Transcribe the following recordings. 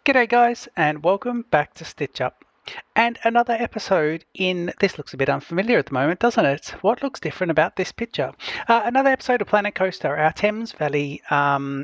G'day guys, and welcome back to Stitch Up. And another episode in, this looks a bit unfamiliar at the moment, doesn't it? What looks different about this picture? Another episode of Planet Coaster, our Thames Valley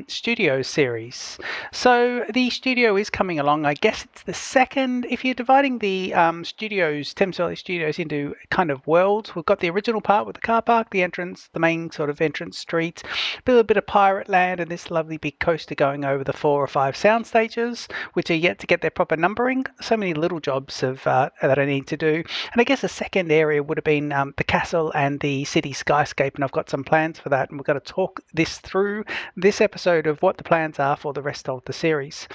Studios series. So the studio is coming along. I guess it's the second, if you're dividing the Thames Valley Studios into kind of worlds, we've got the original part with the car park, the entrance, the main sort of entrance street, a little bit of pirate land, and this lovely big coaster going over the 4 or 5 sound stages, which are yet to get their proper numbering. So many little jobs that I need to do. And I guess the second area would have been the castle and the city skyscape, and I've got some plans for that, and we're going to talk this through this episode of what the plans are for the rest of the series.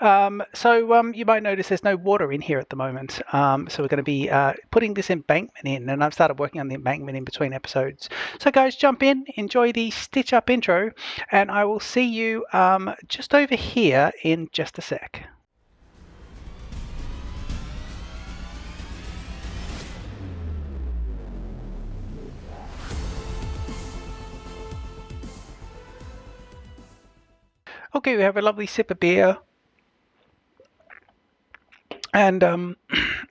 You might notice there's no water in here at the moment, so we're going to be putting this embankment in, and I've started working on the embankment in between episodes. So guys, jump in, enjoy the Stitch Up intro, and I will see you just over here in just a sec. Okay, we have a lovely sip of beer. And I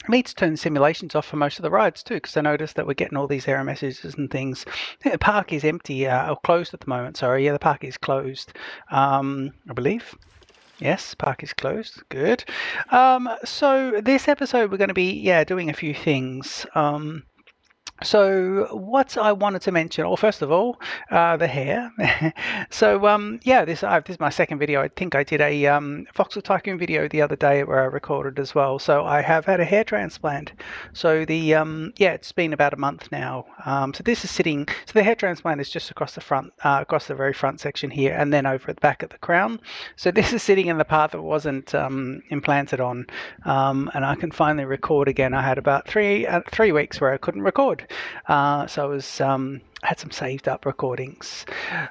need to turn the simulations off for most of the rides too, because I noticed that we're getting all these error messages and things. I think the park is empty, or closed at the moment. Sorry, yeah, the park is closed, I believe. Yes, park is closed. Good. So this episode we're going to be, doing a few things. So what I wanted to mention, or first of all, the hair. This is my second video. I think I did a Voxel Tycoon video the other day where I recorded as well. So I have had a hair transplant. So it's been about a month now. So the hair transplant is just across the front, across the very front section here, and then over at the back at the crown. So this is sitting in the part that wasn't implanted on, and I can finally record again. I had about 3 weeks where I couldn't record. So I was had some saved up recordings.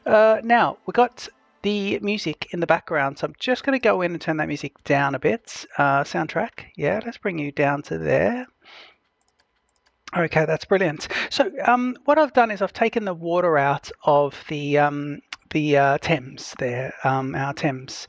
Now we got the music in the background, so I'm just going to go in and turn that music down a bit. Soundtrack, yeah, let's bring you down to there. Okay, that's brilliant. So what I've done is I've taken the water out of the Thames there, our Thames.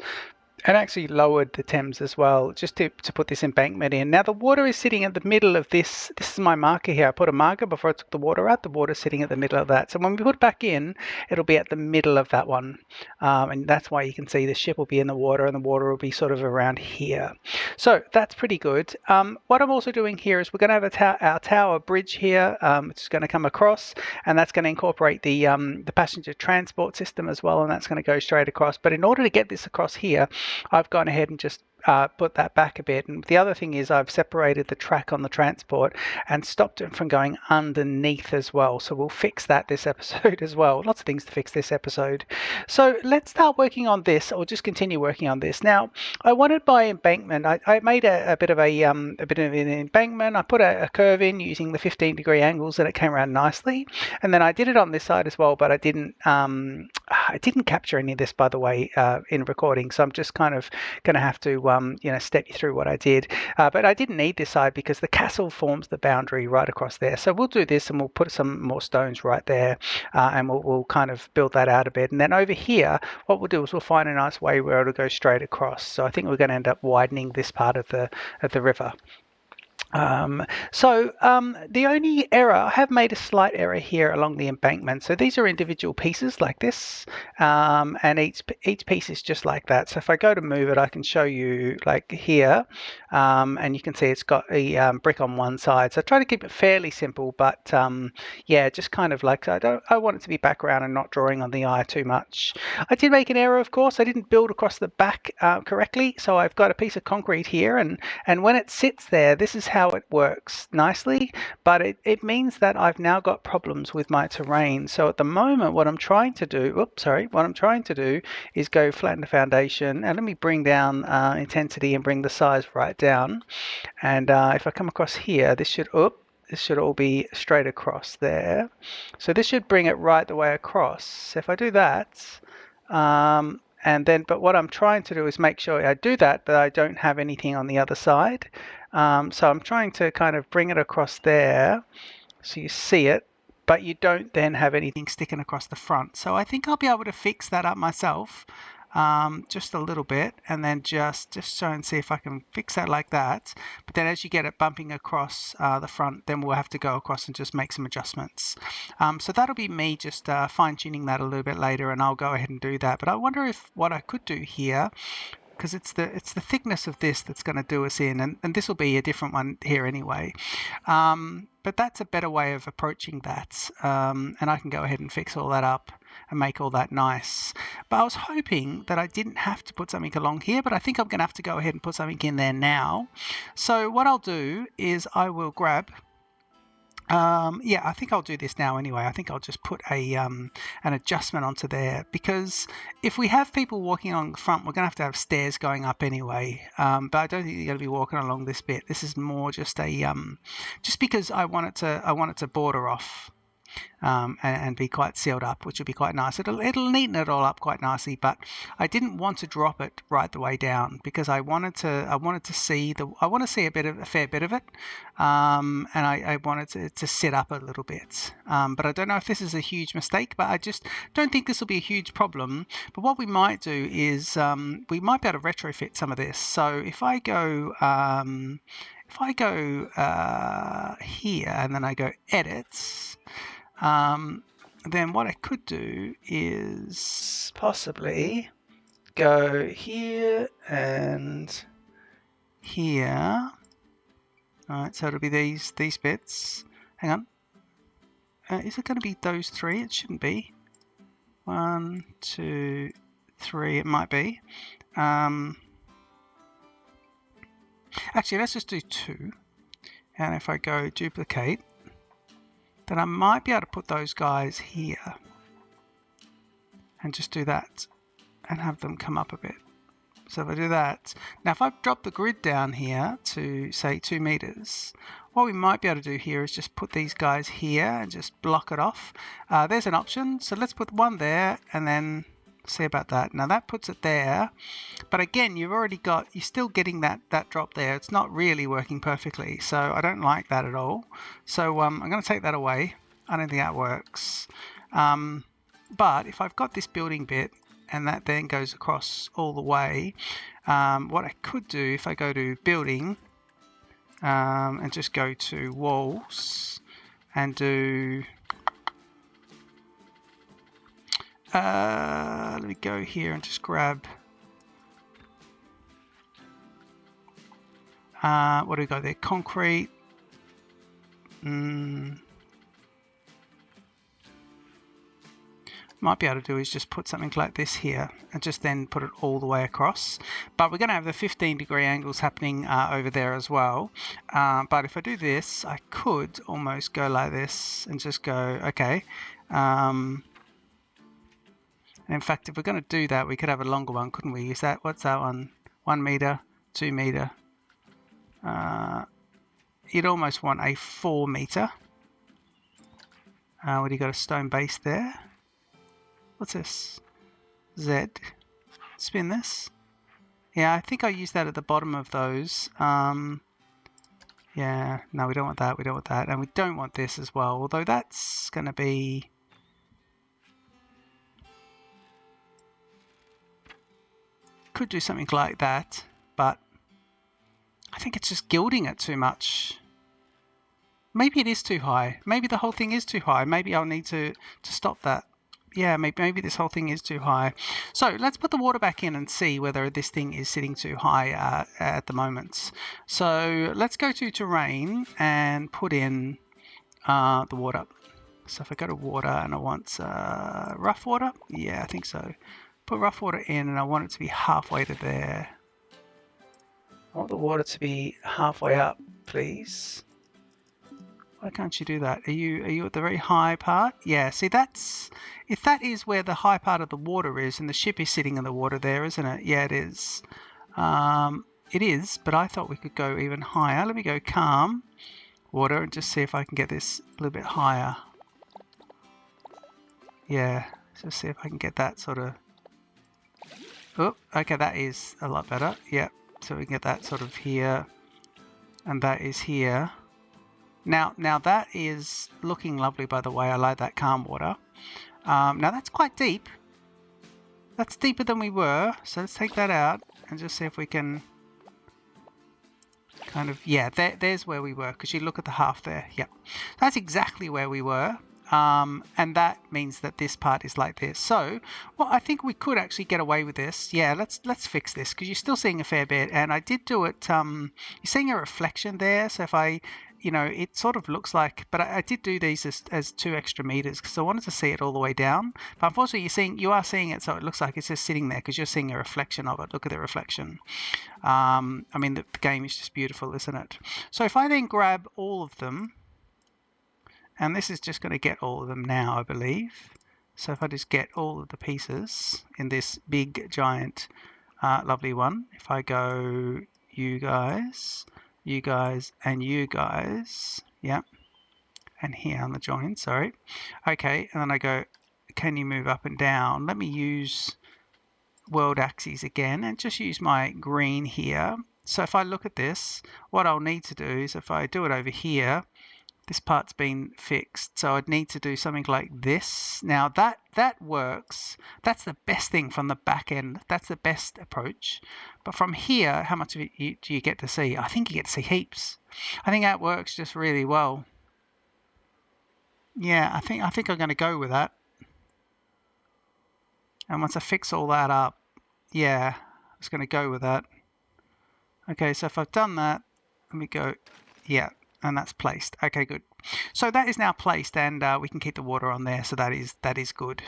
And actually lowered the Thames as well, just to put this embankment in. Now the water is sitting at the middle of this. This is my marker here. I put a marker before I took the water out. The water's sitting at the middle of that. So when we put it back in, it'll be at the middle of that one. And that's why you can see the ship will be in the water and the water will be sort of around here. So that's pretty good. What I'm also doing here is we're going to have our tower bridge here, which is going to come across, and that's going to incorporate the passenger transport system as well, and that's going to go straight across. But in order to get this across here, I've gone ahead and just put that back a bit. And the other thing is I've separated the track on the transport and stopped it from going underneath as well. So we'll fix that this episode as well. Lots of things to fix this episode. So let's start working on this, or just continue working on this. Now, I wanted my embankment. I made a bit of an embankment. I put a curve in using the 15-degree angles, and it came around nicely. And then I did it on this side as well, but I didn't capture any of this, by the way, in recording. So I'm just kind of going to have to step you through what I did. But I didn't need this side because the castle forms the boundary right across there. So we'll do this and we'll put some more stones right there, and we'll kind of build that out a bit. And then over here, what we'll do is we'll find a nice way where it'll go straight across. So I think we're going to end up widening this part of the river. The only error, I have made a slight error here along the embankment. So these are individual pieces like this, and each piece is just like that. So if I go to move it, I can show you like here, and you can see it's got a brick on one side. So I try to keep it fairly simple, but just kind of like, I want it to be background and not drawing on the eye too much. I did make an error, of course. I didn't build across the back correctly. So I've got a piece of concrete here, and when it sits there, this is how it works nicely, but it means that I've now got problems with my terrain. So at the moment, what I'm trying to do is go flatten the foundation, and let me bring down intensity and bring the size right down. And if I come across here, this should all be straight across there. So this should bring it right the way across. So if I do that, but what I'm trying to do is make sure I do that, but I don't have anything on the other side. So I'm trying to kind of bring it across there so you see it, but you don't then have anything sticking across the front. So I think I'll be able to fix that up myself. just a little bit, and then just try and see if I can fix that like that. But then as you get it bumping across the front, then we'll have to go across and just make some adjustments. So that'll be me just fine-tuning that a little bit later, and I'll go ahead and do that. But I wonder if what I could do here, because it's the thickness of this that's going to do us in, and this will be a different one here anyway. But that's a better way of approaching that, and I can go ahead and fix all that up and make all that nice. But I was hoping that I didn't have to put something along here, but I think I'm going to have to go ahead and put something in there now. So what I'll do is I will grab yeah, I think I'll do this now anyway. I think I'll just put an adjustment onto there, because if we have people walking along the front, we're going to have stairs going up anyway. But I don't think you're going to be walking along this bit. This is more just a just because I want it to border off. And be quite sealed up, which will be quite nice. It'll neaten it all up quite nicely, but I didn't want to drop it right the way down because I wanted to see a fair bit of it, and I wanted to sit up a little bit. But I don't know if this is a huge mistake, but I just don't think this will be a huge problem. But what we might do is we might be able to retrofit some of this. So if I go here and then I go edit. Then what I could do is possibly go here and here. All right, so it'll be these bits. Hang on. Is it going to be those three? It shouldn't be. 1, 2, 3. It might be. Actually, let's just do 2. And if I go duplicate, then I might be able to put those guys here and just do that and have them come up a bit. So if I do that, now if I drop the grid down here to say 2 meters, what we might be able to do here is just put these guys here and just block it off. There's an option, so let's put one there and then see about that. Now that puts it there, but again you're still getting that drop there. It's not really working perfectly, so I don't like that at all. So I'm going to take that away. I don't think that works. But if I've got this building bit and that then goes across all the way, what I could do if I go to building and just go to walls and do let me go here and just grab what do we got there? Concrete. Might be able to do is just put something like this here and just then put it all the way across. But we're going to have the 15-degree angles happening over there as well. But if I do this, I could almost go like this and just go, okay. In fact, if we're going to do that, we could have a longer one, couldn't we? Use that. What's that one? 1 meter, 2 meter. You'd almost want a 4 meter. What do you got? A stone base there. What's this? Z. Spin this. Yeah, I think I used that at the bottom of those. Yeah, no, we don't want that. We don't want that. And we don't want this as well. Although that's going to be... Could do something like that, but I think it's just gilding it too much. Maybe it is too high. Maybe the whole thing is too high. Maybe I'll need to stop that. Yeah, maybe this whole thing is too high. So let's put the water back in and see whether this thing is sitting too high at the moment. So let's go to terrain and put in the water. So if I go to water and I want rough water, yeah, I think so. Put rough water in and I want it to be halfway to there. I want the water to be halfway up, please. Why can't you do that? Are you at the very high part? Yeah, see if that is where the high part of the water is and the ship is sitting in the water there, isn't it? Yeah, it is. It is, but I thought we could go even higher. Let me go calm water and just see if I can get this a little bit higher. Yeah, just see if I can get that sort of... Oh, okay, that is a lot better. Yep, so we can get that sort of here, and that is here. Now that is looking lovely, by the way. I like that calm water. Now that's quite deep. That's deeper than we were, so let's take that out and just see if we can kind of, yeah, there's where we were, because you look at the half there. Yep, that's exactly where we were. And that means that this part is like this. So, well, I think we could actually get away with this. Yeah, let's fix this, because you're still seeing a fair bit, and I did do it. You're seeing a reflection there. So if I, it sort of looks like, but I did do these as 2 extra meters because I wanted to see it all the way down. But unfortunately, you are seeing it, so it looks like it's just sitting there because you're seeing a reflection of it. Look at the reflection. I mean, the game is just beautiful, isn't it? So if I then grab all of them, and this is just going to get all of them now, I believe. So if I just get all of the pieces in this big, giant, lovely one, if I go you guys, and you guys, yeah, and here on the join, sorry. Okay, and then I go, can you move up and down? Let me use world axes again and just use my green here. So if I look at this, what I'll need to do is if I do it over here, this part's been fixed, so I'd need to do something like this. Now that works. That's the best thing from the back end. That's the best approach. But from here, how much of it do you get to see? I think you get to see heaps. I think that works just really well. Yeah, I think I'm going to go with that. And once I fix all that up, yeah, I was going to go with that. Okay, so if I've done that, let me go, yeah, and that's placed. Okay, good. So that is now placed, and we can keep the water on there, so that is good.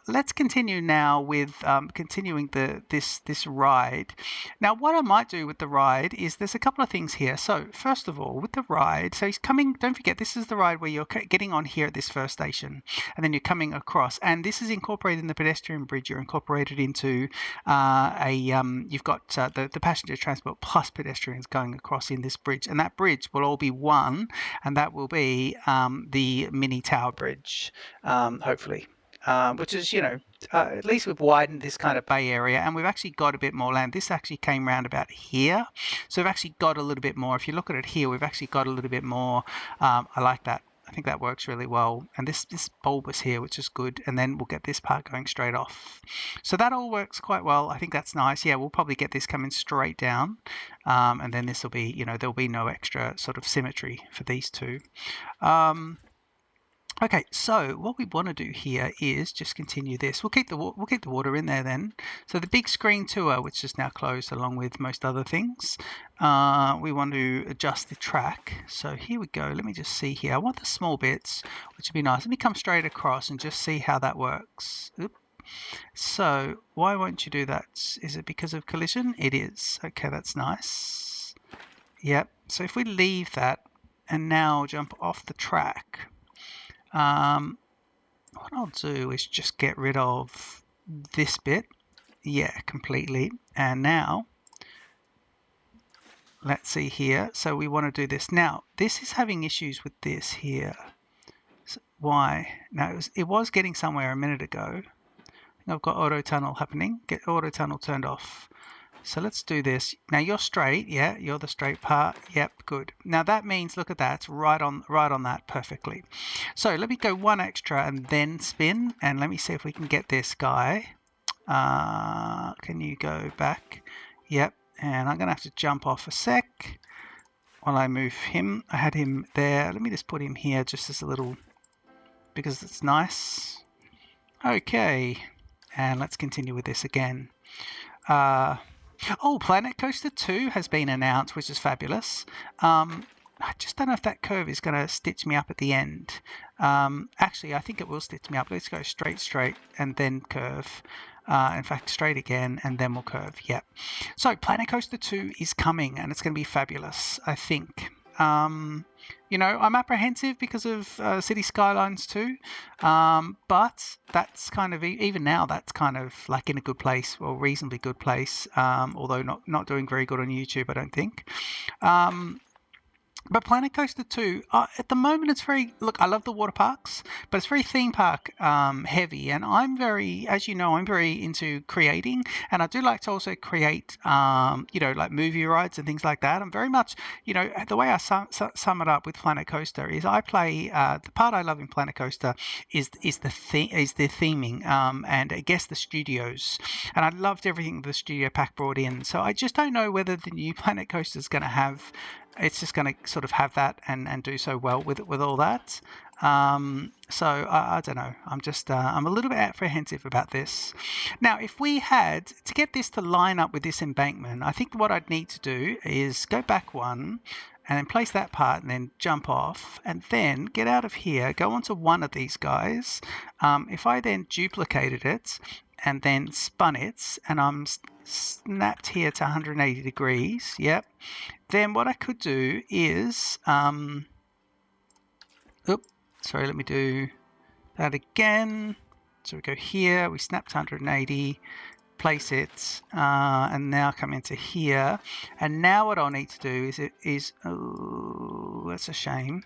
Let's continue now with continuing this ride. Now, what I might do with the ride is there's a couple of things here. So first of all, with the ride, so he's coming, don't forget, this is the ride where you're getting on here at this first station, and then you're coming across, and this is incorporated in the pedestrian bridge. You're incorporated into you've got the passenger transport plus pedestrians going across in this bridge, and that bridge will all be one, and that will be the mini tower bridge, hopefully. Which is, at least we've widened this kind of bay area, and we've actually got a bit more land. This actually came round about here, so we've actually got a little bit more. If you look at it here, we've actually got a little bit more. I like that. I think that works really well. And this bulbous here, which is good, and then we'll get this part going straight off. So that all works quite well. I think that's nice. Yeah, we'll probably get this coming straight down, and then this will be, there'll be no extra sort of symmetry for these two. Okay, so what we want to do here is just continue this. We'll keep the water in there then. So the big screen tour, which is now closed along with most other things, we want to adjust the track. So here we go. Let me just see here. I want the small bits, which would be nice. Let me come straight across and just see how that works. Oop. So why won't you do that? Is it because of collision? It is. Okay, that's nice. Yep. So if we leave that and now jump off the track, what I'll do is just get rid of this bit. Yeah, completely. And now, let's see here. So we want to do this. Now, this is having issues with this here. So why? Now, it was getting somewhere a minute ago. I've got auto tunnel happening. Get auto tunnel turned off. So let's do this. Now you're straight, yeah, you're the straight part. Yep, good. Now that means, look at that, it's right on that perfectly. So let me go one extra and then spin, and let me see if we can get this guy. Can you go back? Yep, and I'm gonna have to jump off a sec while I move him. I had him there. Let me just put him here just as a little, because it's nice. Okay, and let's continue with this again. Oh, Planet Coaster 2 has been announced, which is fabulous. I just don't know if that curve is going to stitch me up at the end. Actually, I think it will stitch me up. Let's go straight, and then curve. In fact, straight again, and then we'll curve. Yep. So Planet Coaster 2 is coming, and it's going to be fabulous, I think. I'm apprehensive because of City Skylines 2, but that's kind of, even now, that's kind of like in a good place, or reasonably good place, although not doing very good on YouTube, I don't think. But Planet Coaster 2, at the moment, it's very, look, I love the water parks, but it's very theme park heavy. And I'm very, as you know, I'm very into creating. And I do like to also create, like movie rides and things like that. I'm very much, the way I sum it up with Planet Coaster is I play, the part I love in Planet Coaster is the theming, and I guess the studios. And I loved everything the studio pack brought in. So I just don't know whether the new Planet Coaster is going to have, it's just going to sort of have that and do so well with all that. So I don't know. I'm a little bit apprehensive about this. Now, if we had to get this to line up with this embankment, I think what I'd need to do is go back one and then place that part and then jump off and then get out of here, go onto one of these guys. If I then duplicated it and then spun it and I'm snapped here to 180 degrees, yep, then what I could do is, let me do that again. So we go here, we snap to 180, place it, and now come into here. And now what I'll need to do oh, that's a shame.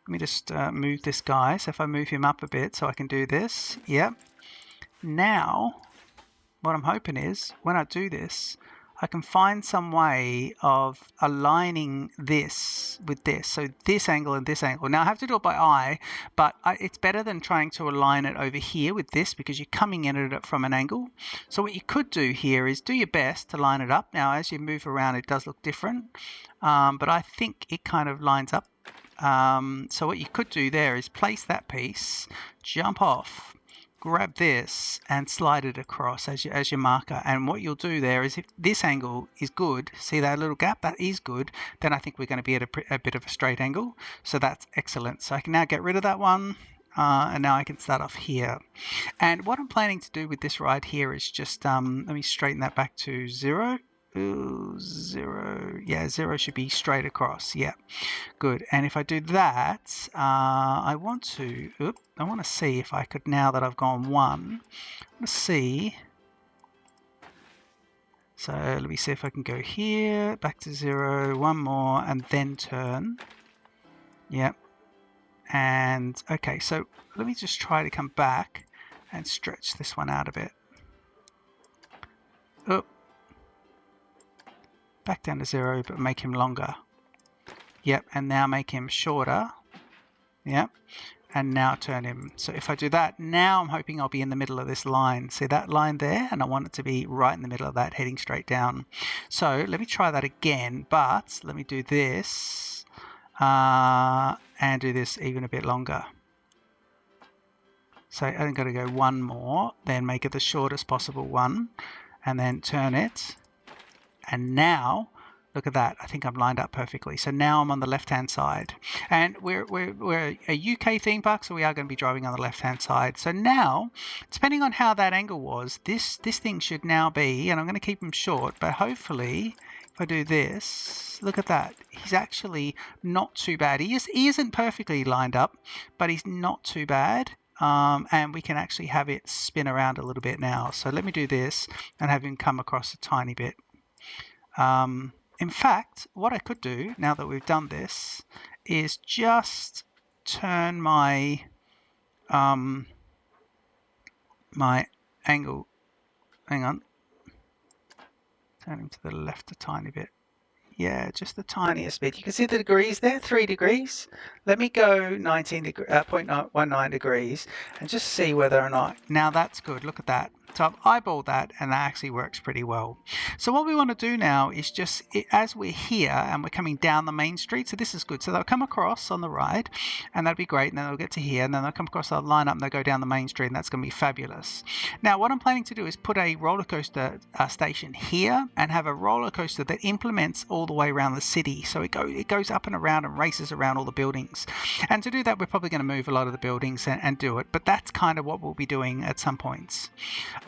Let me just move this guy. So if I move him up a bit so I can do this, yep. Now, what I'm hoping is when I do this, I can find some way of aligning this with this. So this angle and this angle. Now I have to do it by eye, but it's better than trying to align it over here with this because you're coming in at it from an angle. So what you could do here is do your best to line it up. Now as you move around it does look different, but I think it kind of lines up. So what you could do there is place that piece, jump off, grab this and slide it across as your marker. And what you'll do there is if this angle is good, see that little gap, that is good, then I think we're going to be at a bit of a straight angle. So that's excellent. So I can now get rid of that one. And now I can start off here. And what I'm planning to do with this ride here is just, let me straighten that back to 0. Ooh, 0. Yeah, 0 should be straight across. Yeah, good. And if I do that, I want to see if I could, now that I've gone 1, let's see. So let me see if I can go here, back to 0, 1 more, and then turn. Yep. And okay, so let me just try to come back and stretch this one out a bit. Oh. Back down to 0, but make him longer. Yep, and now make him shorter. Yep, and now turn him. So if I do that, now I'm hoping I'll be in the middle of this line. See that line there? And I want it to be right in the middle of that, heading straight down. So let me try that again, but let me do this and do this even a bit longer. So I'm going to go 1 more, then make it the shortest possible one, and then turn it. And now, look at that. I think I'm lined up perfectly. So now I'm on the left-hand side. And we're a UK theme park, so we are going to be driving on the left-hand side. So now, depending on how that angle was, this thing should now be, and I'm going to keep him short, but hopefully, if I do this, look at that. He's actually not too bad. He isn't perfectly lined up, but he's not too bad. And we can actually have it spin around a little bit now. So let me do this and have him come across a tiny bit. In fact, what I could do now that we've done this is just turn my my angle. Hang on. Turn him to the left a tiny bit. Yeah, just the tiniest bit. You can see the degrees there, 3 degrees. Let me go 0.19 degrees and just see whether or not. Now that's good. Look at that. So I've eyeballed that and that actually works pretty well. So what we want to do now is just, as we're here and we're coming down the main street, so this is good. So they'll come across on the ride and that'll be great. And then they'll get to here and then they'll come across, they'll line up and they'll go down the main street and that's going to be fabulous. Now what I'm planning to do is put a roller coaster station here and have a roller coaster that implements all the way around the city. So it goes up and around and races around all the buildings. And to do that, we're probably going to move a lot of the buildings and do it. But that's kind of what we'll be doing at some points.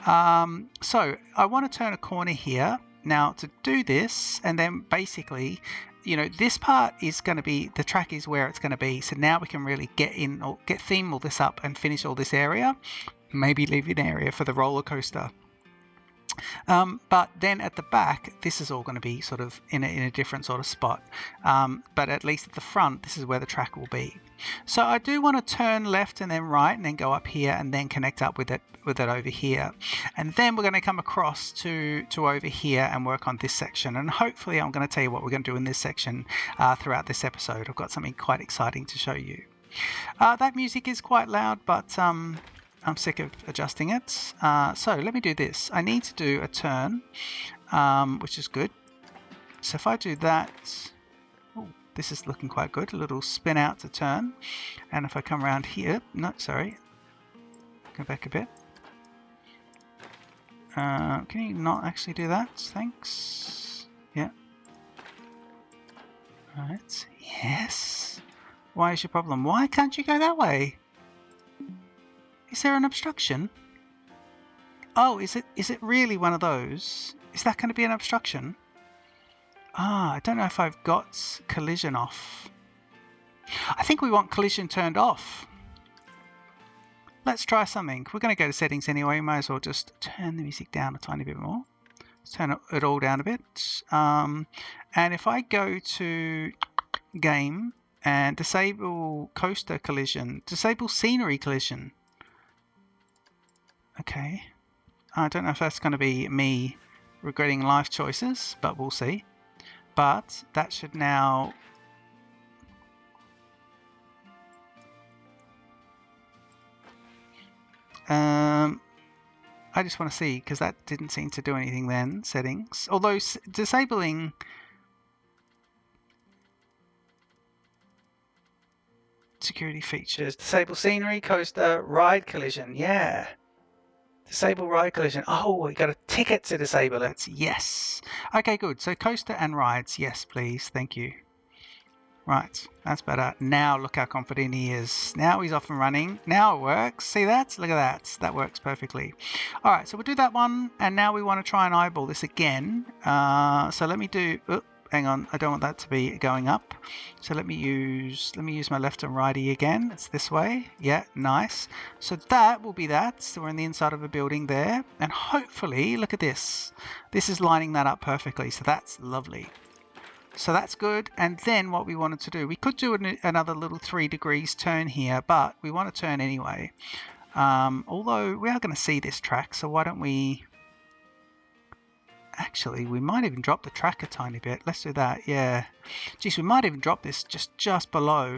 So I want to turn a corner here. Now to do this, and then basically, this part is going to be, the track is where it's going to be. So now we can really theme all this up and finish all this area. Maybe leave an area for the roller coaster. But then at the back, this is all going to be sort of in a different sort of spot. But at least at the front, this is where the track will be. So I do want to turn left and then right and then go up here and then connect up with it over here. And then we're going to come across to over here and work on this section. And hopefully I'm going to tell you what we're going to do in this section throughout this episode. I've got something quite exciting to show you. That music is quite loud, but I'm sick of adjusting it. So let me do this. I need to do a turn, which is good. So if I do that, ooh, this is looking quite good. A little spin out to turn. And if I come around here, no, sorry. Go back a bit. Can you not actually do that? Thanks. Yeah. Alright. Yes. Why is your problem? Why can't you go that way? Is there an obstruction? Oh, is it really one of those? Is that going to be an obstruction? I don't know if I've got collision off. I think we want collision turned off. Let's try something. We're going to go to settings anyway. Might as well just turn the music down a tiny bit more. Let's turn it all down a bit. And if I go to game and disable coaster collision, disable scenery collision. Okay. I don't know if that's going to be me regretting life choices, but we'll see. But that should now... I just want to see, because that didn't seem to do anything then. Settings. Although disabling... security features. Disable scenery, coaster, ride collision. Yeah. Disable ride collision. Oh, we got a ticket to disable it. Yes. Okay, good. So coaster and rides. Yes, please. Thank you. Right, that's better. Now look how confident he is. Now he's off and running. Now it works. See that? Look at that. That works perfectly. All right, so we'll do that one. And now we want to try and eyeball this again. So let me do... Oh, hang on. I don't want that to be going up. So let me use my left and righty again. It's this way. Yeah, nice. So that will be that. So we're in the inside of a building there. And hopefully, look at this. This is lining that up perfectly. So that's lovely. So that's good. And then what we wanted to do, we could do another little 3 degrees turn here, but we want to turn anyway. Although we are going to see this track, so why don't we... Actually, we might even drop the track a tiny bit. Let's do that, yeah. Geez, we might even drop this just below.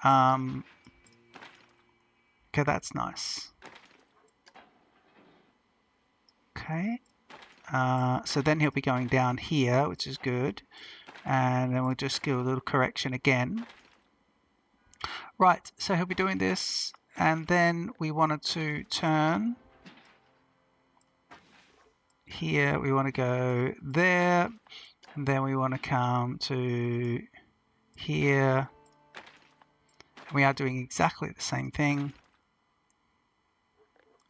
Okay, that's nice. Okay. So then he'll be going down here, which is good. And then we'll just do a little correction again. Right, so he'll be doing this, and then we wanted to turn here. We want to go there, and then we want to come to here. We are doing exactly the same thing,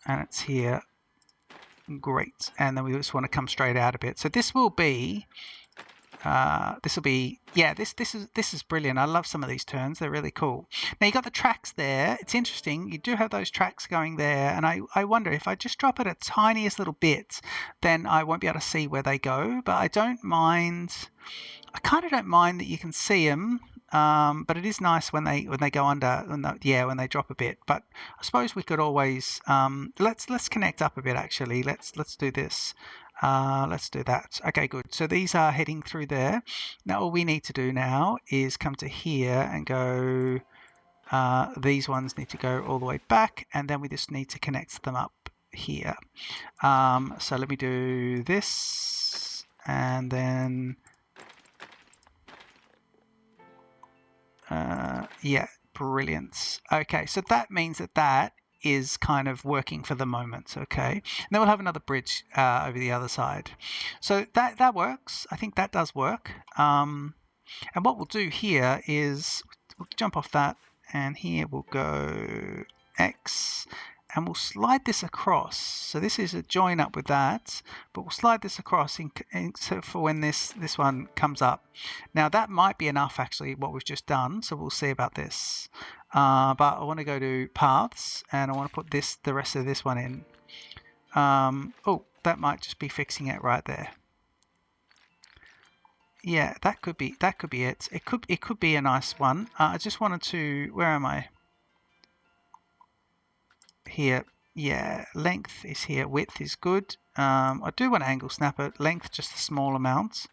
and it's here. Great, and then we just want to come straight out a bit. So this will be... yeah, this is brilliant. I love some of these turns. They're really cool. Now you got the tracks there. It's interesting. You do have those tracks going there, and I wonder if I just drop it a tiniest little bit, then I won't be able to see where they go. But I don't mind. I kind of don't mind that you can see them. But it is nice when they go under, when they drop a bit. But I suppose we could always let's connect up a bit. Actually, let's do this. Let's do that. Okay, good. So these are heading through there. Now all we need to do now is come to here and go, these ones need to go all the way back, and then we just need to connect them up here. So let me do this, and then, yeah, brilliant. Okay, so that means that is kind of working for the moment. Okay, and then we'll have another bridge over the other side. So that works. I think that does work. And what we'll do here is we'll jump off that, and here we'll go X, and we'll slide this across. So this is a join up with that, but we'll slide this across so for when this one comes up. Now that might be enough actually, what we've just done, so we'll see about this. But I want to go to paths, and I want to put the rest of this one in. Oh, that might just be fixing it right there. Yeah, that could be it. It could be a nice one. I just wanted to, where am I? Here. Yeah, length is here, width is good. I do want to angle snap it, length just a small amount.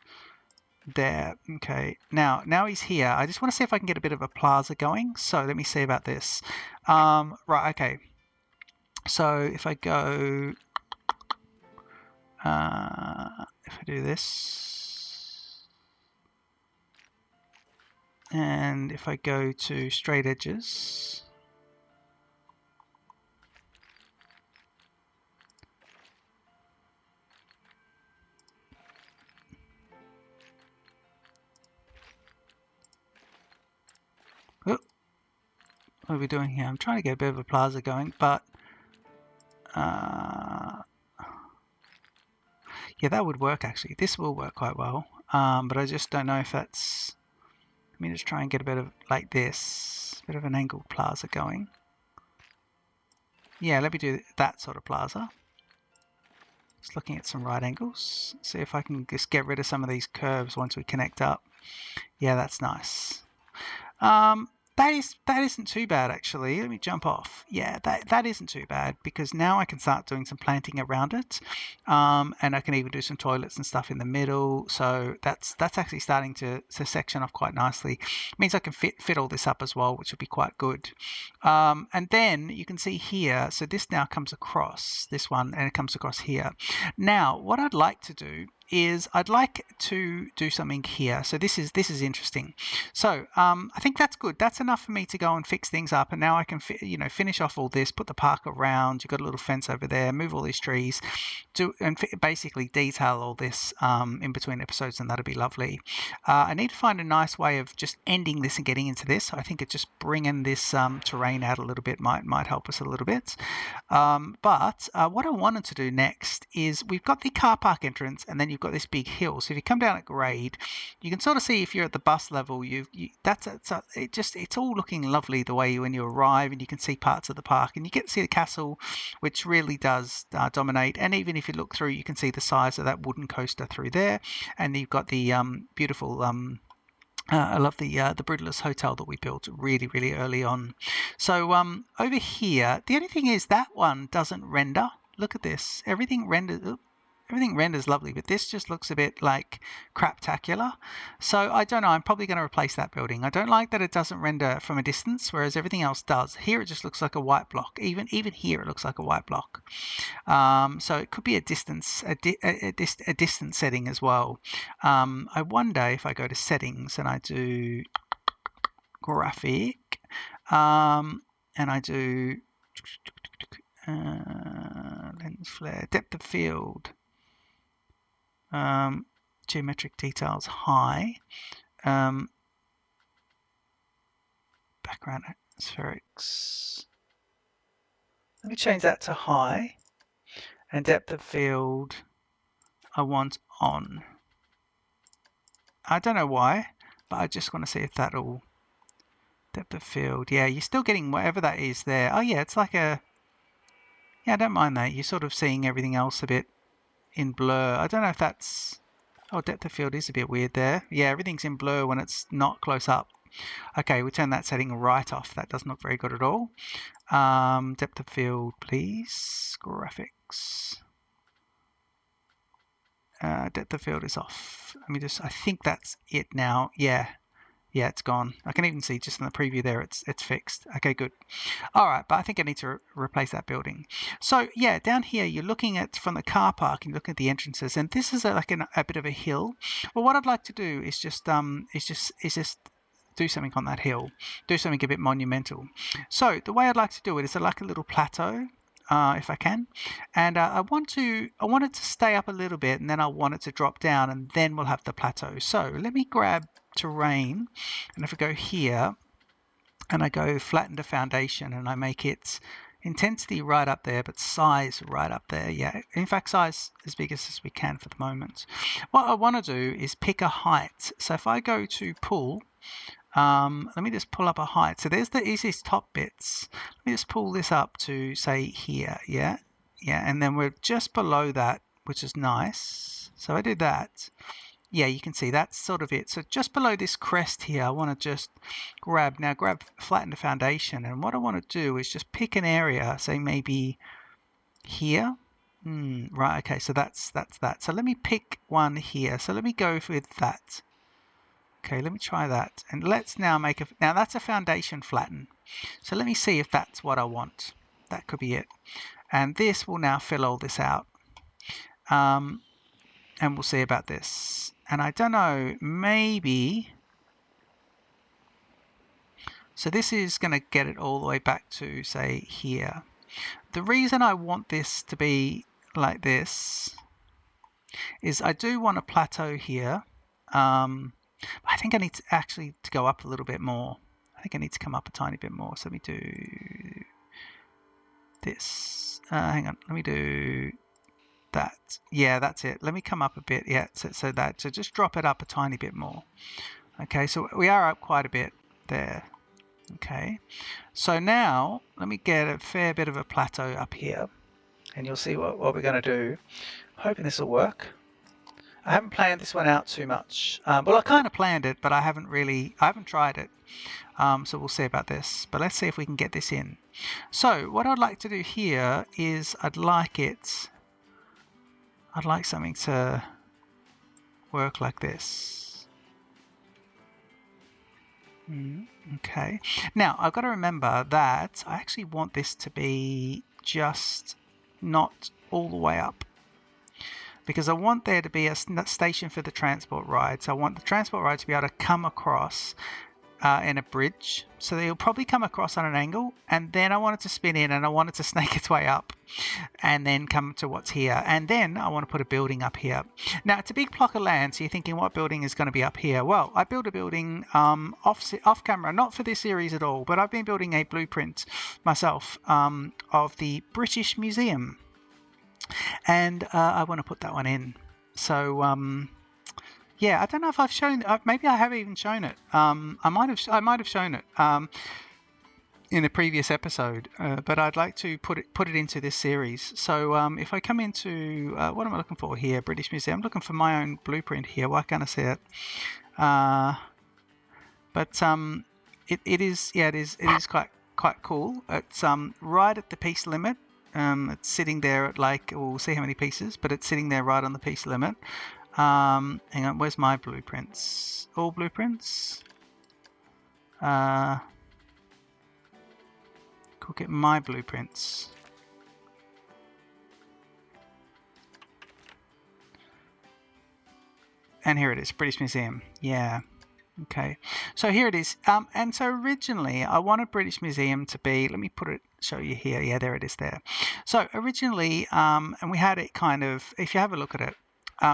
There, okay. Now he's here. I just want to see if I can get a bit of a plaza going. So let me see about this. Right, okay. So if I go, if I do this, and if I go to straight edges, oh, what are we doing here? I'm trying to get a bit of a plaza going, but yeah, that would work actually. This will work quite well, but I just don't know if that's. Let me just try and get a bit of like this, a bit of an angled plaza going. Yeah, let me do that sort of plaza. Just looking at some right angles. See if I can just get rid of some of these curves once we connect up. Yeah, that's nice. That isn't too bad actually. Let me jump off. Yeah, that isn't too bad because now I can start doing some planting around it, and I can even do some toilets and stuff in the middle. So that's actually starting to section off quite nicely. It means I can fit all this up as well, which would be quite good. And then you can see here. So this now comes across this one, and it comes across here. Now, what I'd like to do is I'd like to do something here. So this is interesting. So I think that's good. That's enough for me to go and fix things up. And now I can finish off all this, put the park around. You've got a little fence over there, move all these trees, and basically detail all this in between episodes, and that'll be lovely. I need to find a nice way of just ending this and getting into this. I think it just bringing this terrain out a little bit might help us a little bit. But what I wanted to do next is we've got the car park entrance, and then you've got this big hill. So if you come down at grade, you can sort of see if you're at the bus level. It's all looking lovely the way when you arrive, and you can see parts of the park, and you get to see the castle, which really does dominate. And even if you look through, you can see the size of that wooden coaster through there, and you've got the beautiful. I love the Brutalist Hotel that we built really, really early on. So over here, the only thing is that one doesn't render. Look at this. Everything renders lovely, but this just looks a bit like craptacular. So I don't know. I'm probably going to replace that building. I don't like that it doesn't render from a distance, whereas everything else does. Here it just looks like a white block. Even here it looks like a white block. So it could be a distance setting as well. I wonder if I go to settings and I do graphic, and I do lens flare, depth of field, geometric details high, background spherics. Let me change that to high, and depth of field I want on. I don't know why, but I just want to see if that'll depth of field. Yeah, you're still getting whatever that is there. Oh yeah, it's like a. Yeah, I don't mind that. You're sort of seeing everything else a bit in blur. I don't know if that's. Oh, depth of field is a bit weird there. Yeah, everything's in blur when it's not close up. Okay, we turn that setting right off. That doesn't look very good at all. Depth of field, please. Graphics. Depth of field is off. Let me just. I think that's it now. Yeah, it's gone. I can even see just in the preview there, it's fixed. Okay, good. All right, but I think I need to replace that building. So yeah, down here you're looking at from the car park and looking at the entrances, and this is like a bit of a hill. Well, what I'd like to do is just do something on that hill, do something a bit monumental. So the way I'd like to do it is like a little plateau. If I can, and I want it to stay up a little bit, and then I want it to drop down, and then we'll have the plateau. So let me grab terrain, and if I go here and I go flatten the foundation and I make it intensity right up there, but size right up there. Yeah, in fact, size as big as we can for the moment. What I want to do is pick a height. So if I go to pull, let me just pull up a height. So there's the easiest top bits. Let me just pull this up to say here. Yeah, and then we're just below that. which is nice. So I do that. Yeah, you can see that's sort of it. So just below this crest here, I want to just grab, flatten the foundation. And what I want to do is just pick an area, say maybe here. Right, okay, so that's that. So let me pick one here. So let me go with that. Okay, let me try that. And let's now now that's a foundation flatten. So let me see if that's what I want. That could be it. And this will now fill all this out. And we'll see about this. And I don't know, maybe, so this is going to get it all the way back to, say, here. The reason I want this to be like this is I do want a plateau here. I think I need to actually go up a little bit more. I think I need to come up a tiny bit more. So let me do this. Hang on, let me do that. Yeah, that's it. Let me come up a bit. Yeah, so just drop it up a tiny bit more. Okay, so we are up quite a bit there. Okay, so now let me get a fair bit of a plateau up here, and you'll see what we're going to do. Hoping this will work. I haven't planned this one out too much. Well, I kind of planned it, but I haven't tried it. So we'll see about this. But let's see if we can get this in. So what I'd like to do here is I'd like something to work like this. Okay. Now I've got to remember that I actually want this to be just not all the way up, because I want there to be a station for the transport rides. I want the transport ride to be able to come across in a bridge, so they'll probably come across on an angle, and then I want it to spin in, and I want it to snake its way up and then come to what's here, and then I want to put a building up here. Now it's a big block of land, so you're thinking, what building is going to be up here? Well, I built a building off camera, not for this series at all, but I've been building a blueprint myself of the British Museum, and I want to put that one in. So yeah, I don't know if I've shown. Maybe I have even shown it. I might have shown it in a previous episode, but I'd like to put it into this series. So if I come into what am I looking for here? British Museum. I'm looking for my own blueprint here. Why can't I see it? But it is quite cool. It's right at the piece limit. It's sitting there at we'll see how many pieces, but it's sitting there right on the piece limit. Hang on, where's my blueprints? All blueprints? Go get my blueprints. And here it is, British Museum. Yeah. Okay. So here it is. And so originally I wanted British Museum to be, let me show you here. Yeah, there it is there. So originally, and we had it kind of, if you have a look at it,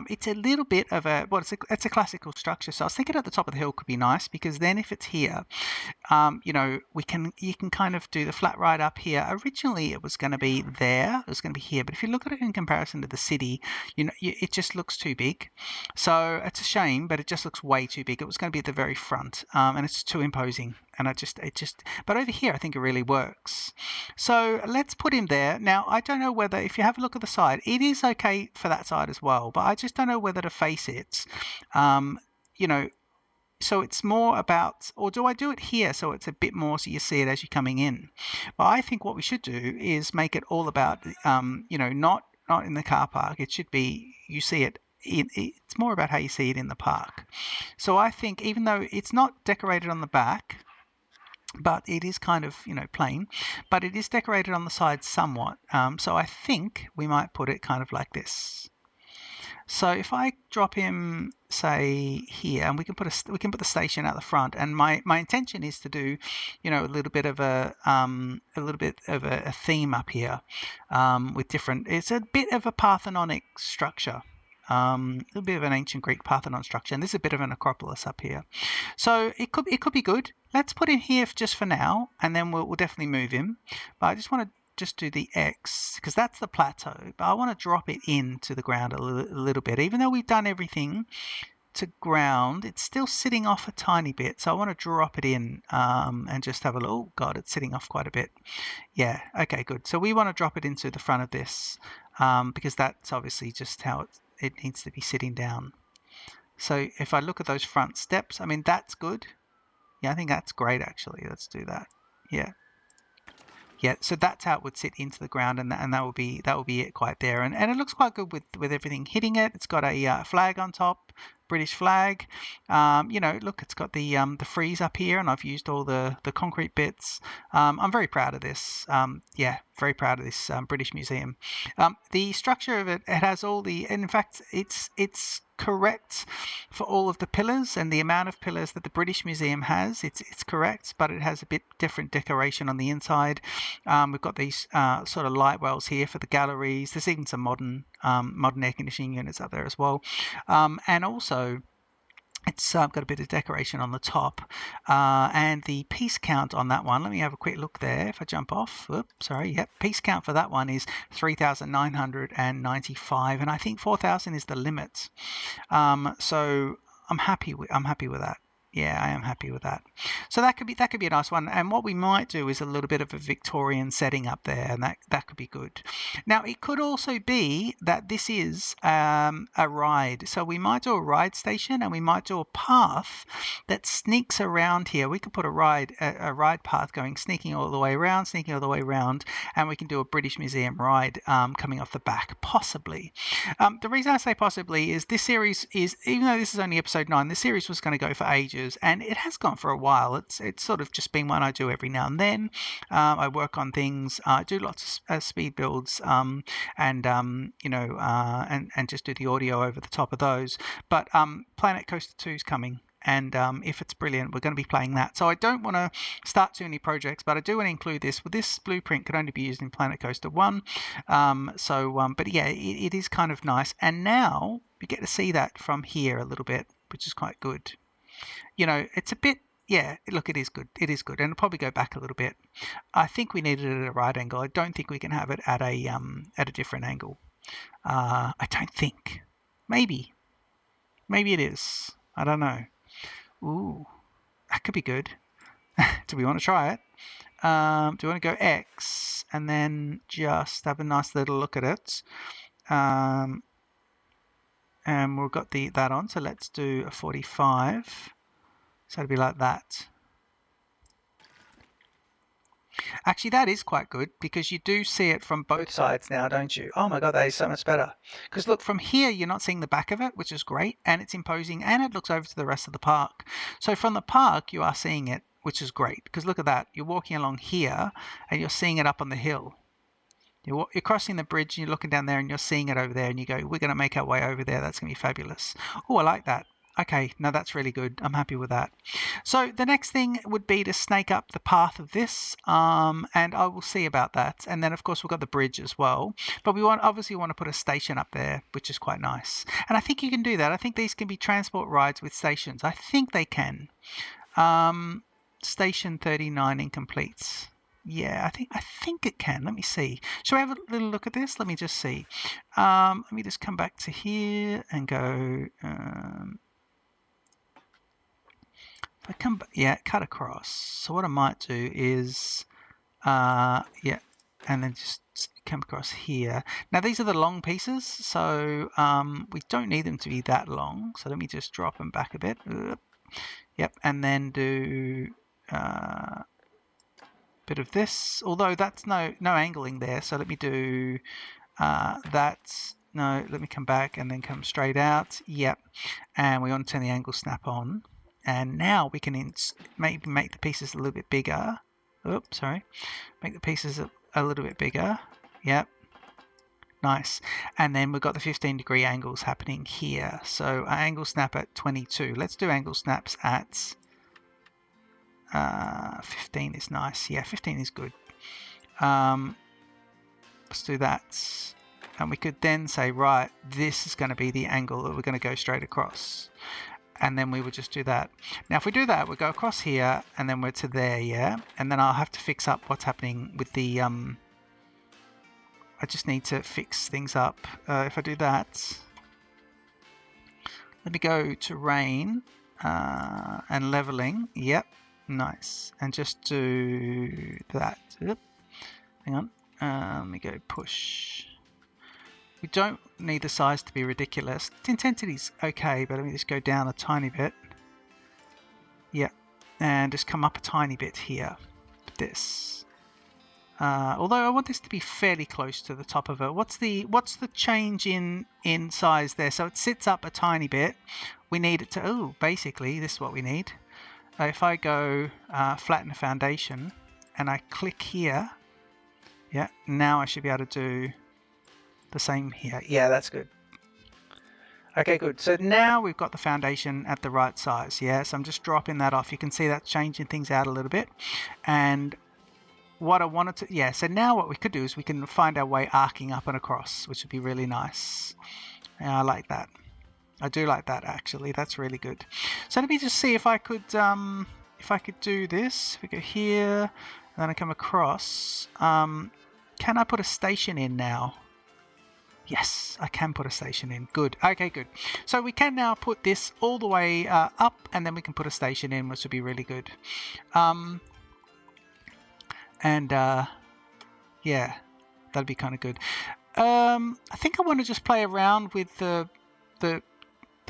it's a little bit of it's a classical structure. So I was thinking at the top of the hill could be nice, because then if it's here, you can kind of do the flat ride up here. Originally it was going to be there, it was going to be here, but if you look at it in comparison to the city, it just looks too big. So it's a shame, but it just looks way too big. It was going to be at the very front, and it's too imposing. And but over here I think it really works. So let's put him there. Now I don't know whether, if you have a look at the side, it is okay for that side as well, but I just don't know whether to face it. So it's more about, or do I do it here so it's a bit more so you see it as you're coming in? Well, I think what we should do is make it all about, not in the car park. It should be, you see it. It's more about how you see it in the park. So I think, even though it's not decorated on the back, but it is kind of, plain, but it is decorated on the side somewhat. So I think we might put it kind of like this. So if I drop him, say here, and we can put the station at the front, and my intention is to do, a little bit of a theme up here, with different. It's a bit of a Parthenonic structure. A little bit of an ancient Greek Parthenon structure, and this is a bit of an Acropolis up here. So it could be good. Let's put him here just for now, and then we'll definitely move him. But I just want to do the X, because that's the plateau. But I want to drop it into the ground a little bit. Even though we've done everything to ground, it's still sitting off a tiny bit. So I want to drop it in and just have a look. Oh God, it's sitting off quite a bit. Yeah, okay, good. So we want to drop it into the front of this. because that's obviously just how it needs to be sitting down. So if I look at those front steps, I mean, that's good. Yeah, I think that's great, actually. Let's do that. Yeah. Yeah, so that's how it would sit into the ground, and that will be it quite there, and it looks quite good with everything hitting it. It's got a flag on top, British flag. Look, it's got the frieze up here, and I've used all the concrete bits. I'm very proud of this. Yeah, very proud of this British Museum. The structure of it has all the, and in fact, it's correct for all of the pillars and the amount of pillars that the British Museum has. It's correct, but it has a bit different decoration on the inside. We've got these sort of light wells here for the galleries. There's even some modern air conditioning units up there as well, and also it's got a bit of decoration on the top, and the piece count on that one, let me have a quick look there. If I jump off, piece count for that one is 3,995, and I think 4,000 is the limit. So I'm happy with that. Yeah, I am happy with that. So that could be a nice one. And what we might do is a little bit of a Victorian setting up there, and that could be good. Now, it could also be that this is a ride. So we might do a ride station, and we might do a path that sneaks around here. We could put a ride path going, sneaking all the way around, and we can do a British Museum ride coming off the back, possibly. The reason I say possibly is this series is, even though this is only episode 9, the series was going to go for ages, and it has gone for a while. It's sort of just been one I do every now and then. I work on things, I do lots of speed builds, and just do the audio over the top of those. But Planet Coaster 2 is coming, and if it's brilliant, we're going to be playing that. So I don't want to start too many projects, but I do want to include this. Well, this blueprint could only be used in Planet Coaster 1, but yeah, it is kind of nice. And now we get to see that from here a little bit, which is quite good. It's a bit, yeah, look, it is good, and it'll probably go back a little bit. I think we need it at a right angle. I don't think we can have it at a different angle. I don't think. Maybe it is. I don't know. Ooh, that could be good. Do we want to try it? Do we want to go X and then just have a nice little look at it? And we've got that on, so let's do a 45. So it'll be like that. Actually, that is quite good, because you do see it from both sides now, don't you? Oh my God, that is so much better. Because look, from here, you're not seeing the back of it, which is great, and it's imposing, and it looks over to the rest of the park. So from the park, you are seeing it, which is great, because look at that. You're walking along here, and you're seeing it up on the hill. You're crossing the bridge, and you're looking down there, and you're seeing it over there, and you go, we're going to make our way over there. That's going to be fabulous. Oh, I like that. Okay, no, that's really good. I'm happy with that. So the next thing would be to snake up the path of this, and I will see about that. And then, of course, we've got the bridge as well. But we obviously want to put a station up there, which is quite nice. And I think you can do that. I think these can be transport rides with stations. I think they can. Station 39 incomplete. Yeah, I think it can. Let me see. Shall we have a little look at this? Let me just see. Let me just come back to here and go. If I come back, yeah, cut across. So what I might do is, and then just come across here. Now these are the long pieces, so we don't need them to be that long. So let me just drop them back a bit. Yep, and then do bit of this, although that's no angling there, so let me do that. No, let me come back and then come straight out. Yep, and we want to turn the angle snap on, and now we can maybe make the pieces a little bit bigger. Oops, sorry, make the pieces a little bit bigger. Yep, nice. And then we've got the 15-degree angles happening here, so our angle snap at 22. Let's do angle snaps at 15 is nice. Yeah, 15 is good. Let's do that. And we could then say, right, this is going to be the angle that we're going to go straight across. And then we would just do that. Now, if we do that, we go across here, and then we're to there, yeah? And then I'll have to fix up what's happening with the... I just need to fix things up. If I do that... Let me go to rain and leveling. Yep. Nice. And just do that. Hang on. Let me go push. We don't need the size to be ridiculous. The intensity's okay, but let me just go down a tiny bit. Yeah, and just come up a tiny bit here. This. Although I want this to be fairly close to the top of it. What's the change in size there? So it sits up a tiny bit. We need it to, oh, basically this is what we need. If I go flatten the foundation and I click here, yeah, now I should be able to do the same here. Yeah, that's good. Okay, good. So now we've got the foundation at the right size. Yeah, so I'm just dropping that off. You can see that's changing things out a little bit. And what I wanted to, yeah, so now what we could do is we can find our way arcing up and across, which would be really nice. Yeah, I like that. I do like that, actually. That's really good. So let me just see if I could do this. If we go here, and then I come across. Can I put a station in now? Yes, I can put a station in. Good. Okay, good. So we can now put this all the way up, and then we can put a station in, which would be really good. Yeah, that'd be kind of good. I think I want to just play around with the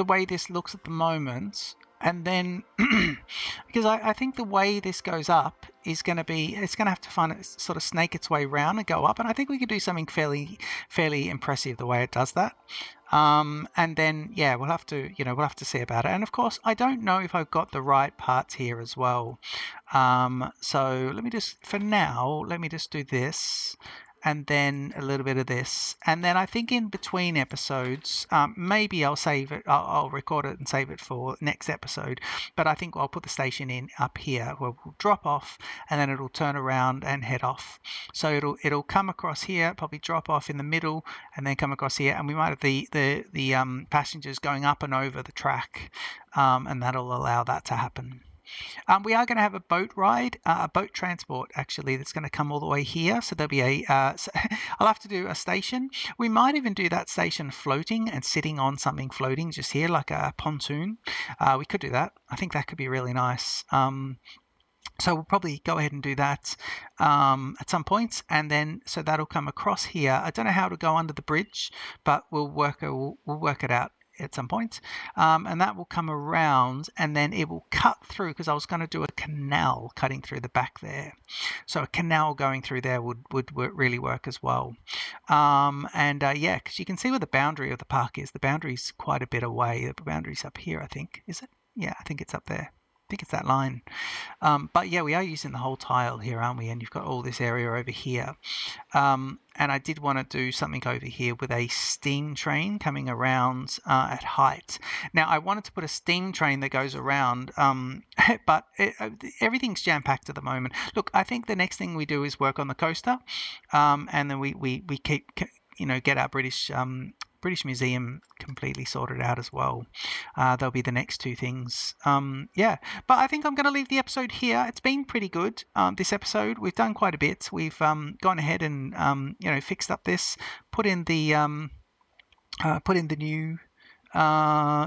way this looks at the moment, and then because I think the way this goes up is going to be, it's going to have to find it, sort of snake its way around and go up, and I think we could do something fairly impressive the way it does that. And then yeah, we'll have to see about it. And of course, I don't know if I've got the right parts here as well. So let me just, for now, let me just do this, and then a little bit of this, and then I think in between episodes, maybe I'll save it, I'll record it and save it for next episode, but I think I'll put the station in up here where we'll drop off, and then it'll turn around and head off. So it'll come across here, probably drop off in the middle, and then come across here, and we might have the passengers going up and over the track, and that'll allow that to happen. We are going to have a boat ride, a boat transport actually, that's going to come all the way here. So there'll be I'll have to do a station. We might even do that station floating and sitting on something floating just here, like a pontoon. We could do that. I think that could be really nice. So we'll probably go ahead and do that at some point, and then so that'll come across here. I don't know how to go under the bridge, but we'll work it out at some point, and that will come around, and then it will cut through, because I was going to do a canal cutting through the back there. So a canal going through there would really work as well. Yeah, because you can see where the boundary of the park is. The boundary's quite a bit away. The boundary's up here, I think. Is it? Yeah, I think it's up there. I think it's that line. But yeah, we are using the whole tile here, aren't we? And you've got all this area over here. And I did want to do something over here with a steam train coming around at height. Now, I wanted to put a steam train that goes around, but everything's jam-packed at the moment. Look, I think the next thing we do is work on the coaster, and then we keep, get our British Museum completely sorted out as well. They'll be the next two things. Yeah, but I think I'm going to leave the episode here. It's been pretty good, this episode. We've done quite a bit. We've gone ahead and fixed up this, put in the new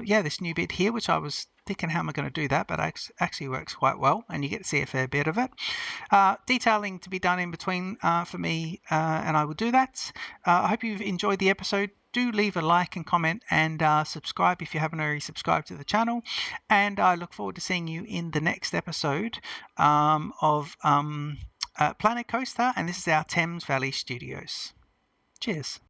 this new bit here, which I was thinking, how am I going to do that? But it actually works quite well, and you get to see a fair bit of it. Detailing to be done in between for me, and I will do that. I hope you've enjoyed the episode. Do leave a like and comment, and subscribe if you haven't already subscribed to the channel. And I look forward to seeing you in the next episode of Planet Coaster, and this is our Thames Valley Studios. Cheers.